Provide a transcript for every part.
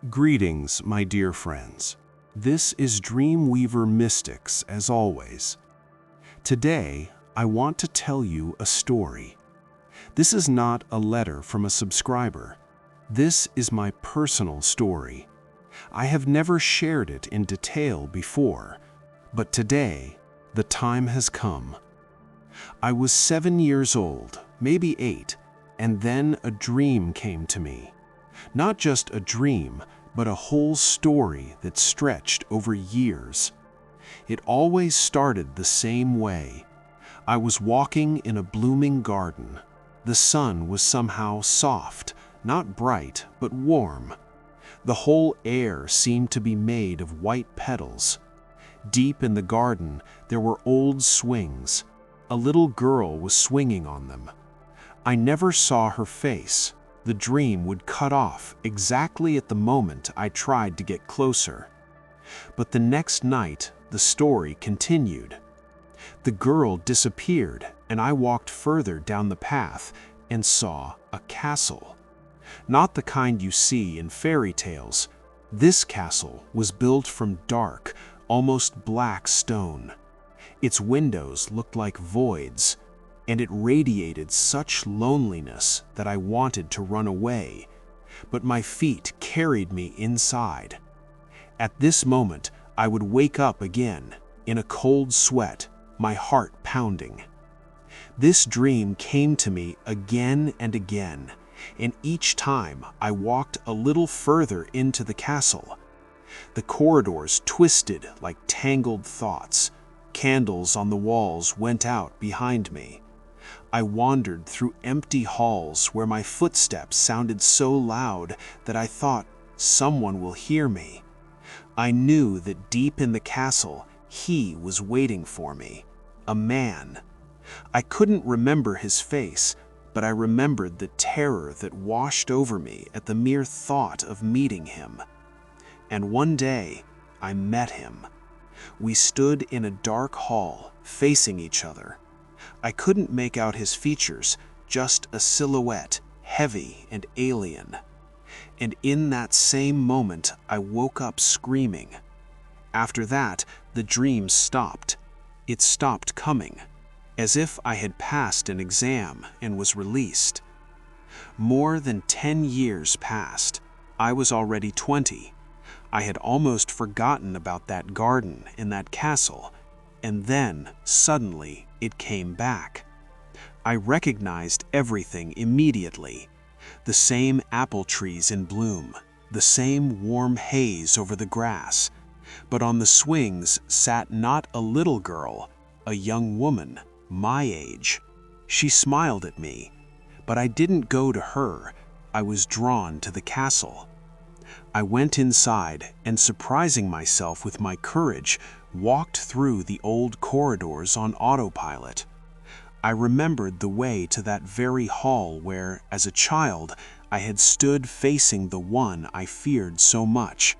Greetings, my dear friends. This is Dreamweaver Mystics, as always. Today, I want to tell you a story. This is not a letter from a subscriber. This is my personal story. I have never shared it in detail before, but today, the time has come. I was 7 years old, maybe 8, and then a dream came to me. Not just a dream, but a whole story that stretched over years. It always started the same way. I was walking in a blooming garden. The sun was somehow soft, not bright, but warm. The whole air seemed to be made of white petals. Deep in the garden, there were old swings. A little girl was swinging on them. I never saw her face. The dream would cut off exactly at the moment I tried to get closer. But the next night, the story continued. The girl disappeared, and I walked further down the path and saw a castle. Not the kind you see in fairy tales. This castle was built from dark, almost black stone. Its windows looked like voids, and it radiated such loneliness that I wanted to run away, but my feet carried me inside. At this moment, I would wake up again, in a cold sweat, my heart pounding. This dream came to me again and again, and each time I walked a little further into the castle. The corridors twisted like tangled thoughts. Candles on the walls went out behind me. I wandered through empty halls where my footsteps sounded so loud that I thought, someone will hear me. I knew that deep in the castle, he was waiting for me, a man. I couldn't remember his face, but I remembered the terror that washed over me at the mere thought of meeting him. And one day, I met him. We stood in a dark hall, facing each other. I couldn't make out his features, just a silhouette, heavy and alien. And in that same moment, I woke up screaming. After that, the dream stopped. It stopped coming, as if I had passed an exam and was released. More than 10 years passed. I was already 20. I had almost forgotten about that garden and that castle, and then, suddenly, it came back. I recognized everything immediately. The same apple trees in bloom, the same warm haze over the grass. But on the swings sat not a little girl, a young woman, my age. She smiled at me, but I didn't go to her. I was drawn to the castle. I went inside and, surprising myself with my courage, walked through the old corridors on autopilot. I remembered the way to that very hall where, as a child, I had stood facing the one I feared so much.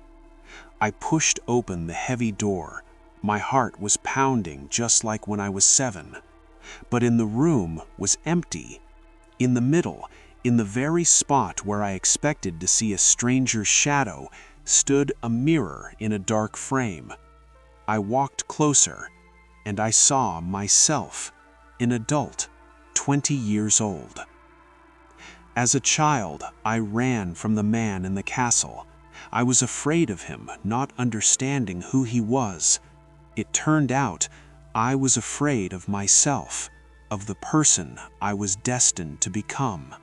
I pushed open the heavy door. My heart was pounding just like when I was 7. But in the room was empty. In the middle, in the very spot where I expected to see a stranger's shadow, stood a mirror in a dark frame. I walked closer, and I saw myself, an adult, 20 years old. As a child, I ran from the man in the castle. I was afraid of him, not understanding who he was. It turned out I was afraid of myself, of the person I was destined to become.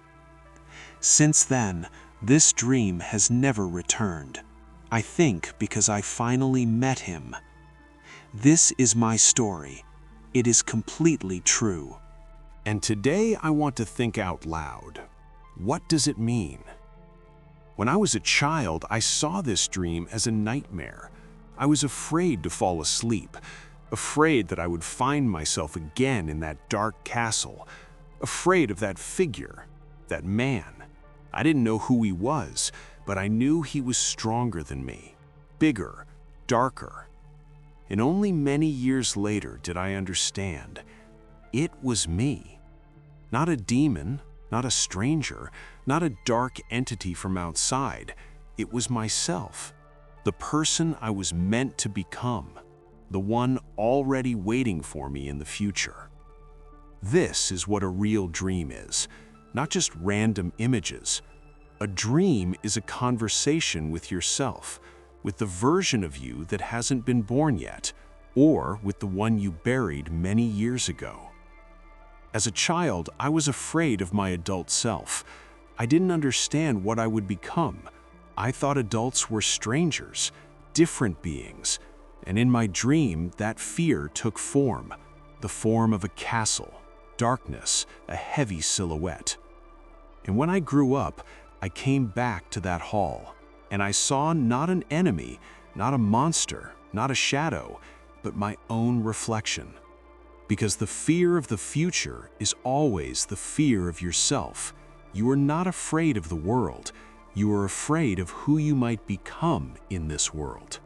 Since then, this dream has never returned. I think because I finally met him. This is my story. It is completely true. And today I want to think out loud. What does it mean? When I was a child, I saw this dream as a nightmare. I was afraid to fall asleep, afraid that I would find myself again in that dark castle, afraid of that figure, that man. I didn't know who he was, but I knew he was stronger than me, bigger, darker. And only many years later did I understand. It was me. Not a demon, not a stranger, not a dark entity from outside. It was myself, the person I was meant to become, the one already waiting for me in the future. This is what a real dream is, not just random images. A dream is a conversation with yourself, with the version of you that hasn't been born yet, or with the one you buried many years ago. As a child, I was afraid of my adult self. I didn't understand what I would become. I thought adults were strangers, different beings, and in my dream, that fear took form, the form of a castle, darkness, a heavy silhouette. And when I grew up, I came back to that hall, and I saw not an enemy, not a monster, not a shadow, but my own reflection. Because the fear of the future is always the fear of yourself. You are not afraid of the world. You are afraid of who you might become in this world.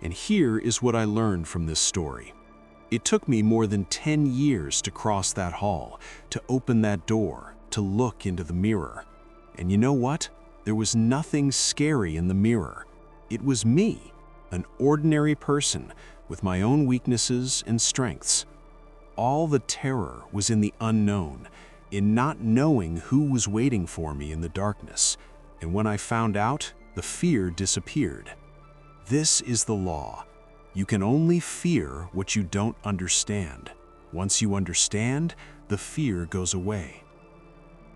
And here is what I learned from this story. It took me more than 10 years to cross that hall, to open that door, to look into the mirror. And you know what? There was nothing scary in the mirror. It was me, an ordinary person with my own weaknesses and strengths. All the terror was in the unknown, in not knowing who was waiting for me in the darkness. And when I found out, the fear disappeared. This is the law. You can only fear what you don't understand. Once you understand, the fear goes away.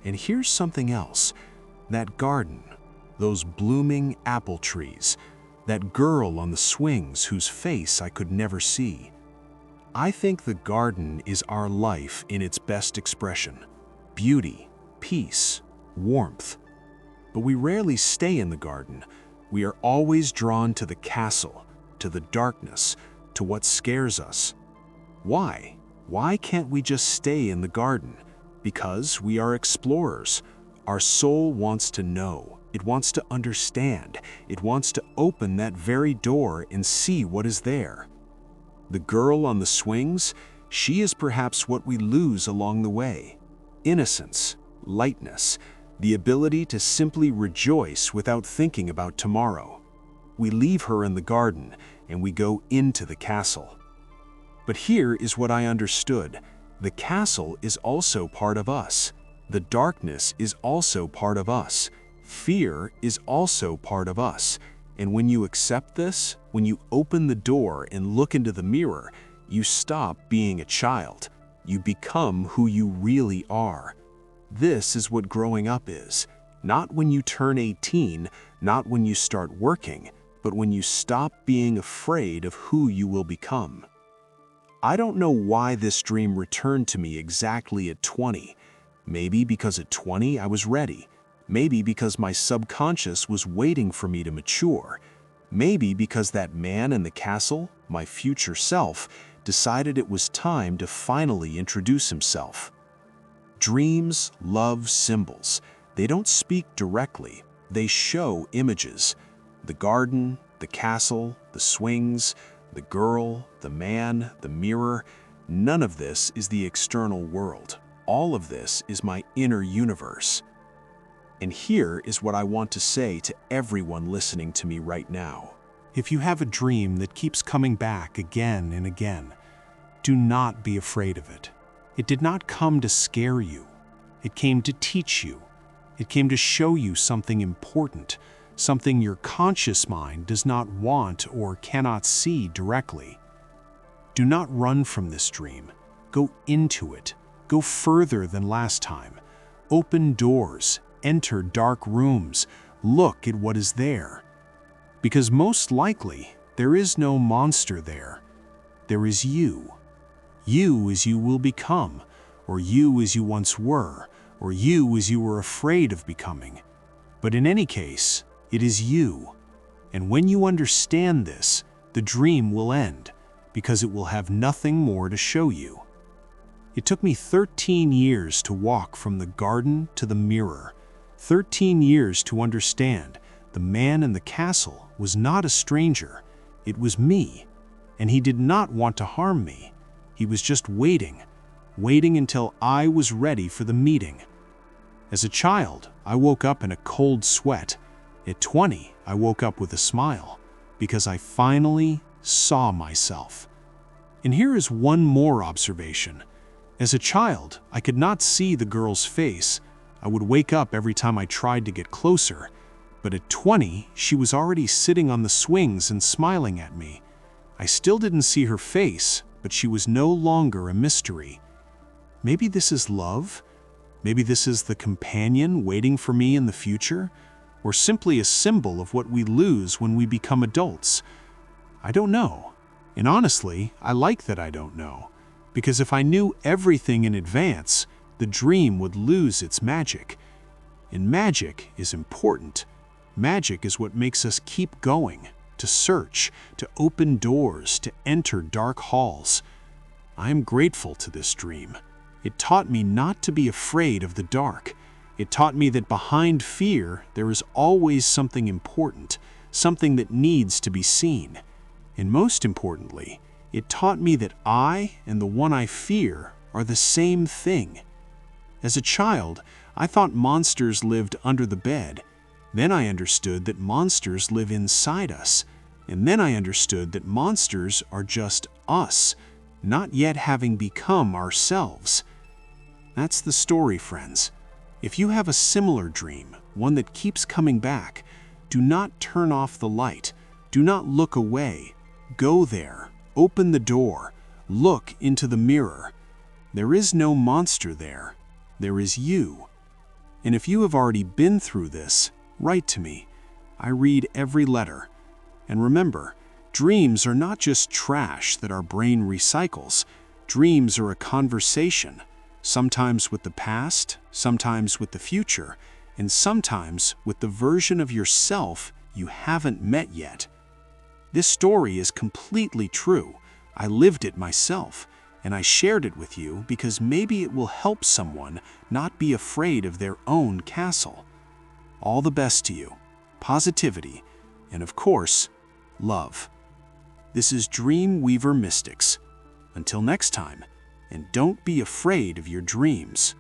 And here's something else. That garden, those blooming apple trees, that girl on the swings whose face I could never see. I think the garden is our life in its best expression. Beauty, peace, warmth. But we rarely stay in the garden. We are always drawn to the castle, to the darkness, to what scares us. Why? Why can't we just stay in the garden? Because we are explorers. Our soul wants to know. It wants to understand. It wants to open that very door and see what is there. The girl on the swings, she is perhaps what we lose along the way. Innocence, lightness, the ability to simply rejoice without thinking about tomorrow. We leave her in the garden and we go into the castle. But here is what I understood. The castle is also part of us. The darkness is also part of us. Fear is also part of us. And when you accept this, when you open the door and look into the mirror, you stop being a child. You become who you really are. This is what growing up is. Not when you turn 18, not when you start working, but when you stop being afraid of who you will become. I don't know why this dream returned to me exactly at 20. Maybe because at 20 I was ready. Maybe because my subconscious was waiting for me to mature. Maybe because that man in the castle, my future self, decided it was time to finally introduce himself. Dreams love symbols. They don't speak directly. They show images. The garden, the castle, the swings, the girl, the man, the mirror. None of this is the external world. All of this is my inner universe. And here is what I want to say to everyone listening to me right now. If you have a dream that keeps coming back again and again, do not be afraid of it. It did not come to scare you. It came to teach you. It came to show you something important, something your conscious mind does not want or cannot see directly. Do not run from this dream. Go into it. Go further than last time. Open doors. Enter dark rooms. Look at what is there. Because most likely, there is no monster there. There is you. You as you will become, or you as you once were, or you as you were afraid of becoming. But in any case, it is you. And when you understand this, the dream will end, because it will have nothing more to show you. It took me 13 years to walk from the garden to the mirror. 13 years to understand the man in the castle was not a stranger. It was me, and he did not want to harm me. He was just waiting until I was ready for the meeting. As a child, I woke up in a cold sweat. At 20, I woke up with a smile because I finally saw myself. And here is one more observation. As a child, I could not see the girl's face. I would wake up every time I tried to get closer. But at 20, she was already sitting on the swings and smiling at me. I still didn't see her face, but she was no longer a mystery. Maybe this is love? Maybe this is the companion waiting for me in the future? Or simply a symbol of what we lose when we become adults? I don't know. And honestly, I like that I don't know. Because if I knew everything in advance, the dream would lose its magic. And magic is important. Magic is what makes us keep going, to search, to open doors, to enter dark halls. I am grateful to this dream. It taught me not to be afraid of the dark. It taught me that behind fear, there is always something important, something that needs to be seen. And most importantly, it taught me that I and the one I fear are the same thing. As a child, I thought monsters lived under the bed. Then I understood that monsters live inside us. And then I understood that monsters are just us, not yet having become ourselves. That's the story, friends. If you have a similar dream, one that keeps coming back, do not turn off the light. Do not look away. Go there. Open the door. Look into the mirror. There is no monster there. There is you. And if you have already been through this, write to me. I read every letter. And remember, dreams are not just trash that our brain recycles. Dreams are a conversation, sometimes with the past, sometimes with the future, and sometimes with the version of yourself you haven't met yet. This story is completely true. I lived it myself, and I shared it with you because maybe it will help someone not be afraid of their own castle. All the best to you, positivity, and of course, love. This is Dreamweaver Mystics. Until next time, and don't be afraid of your dreams.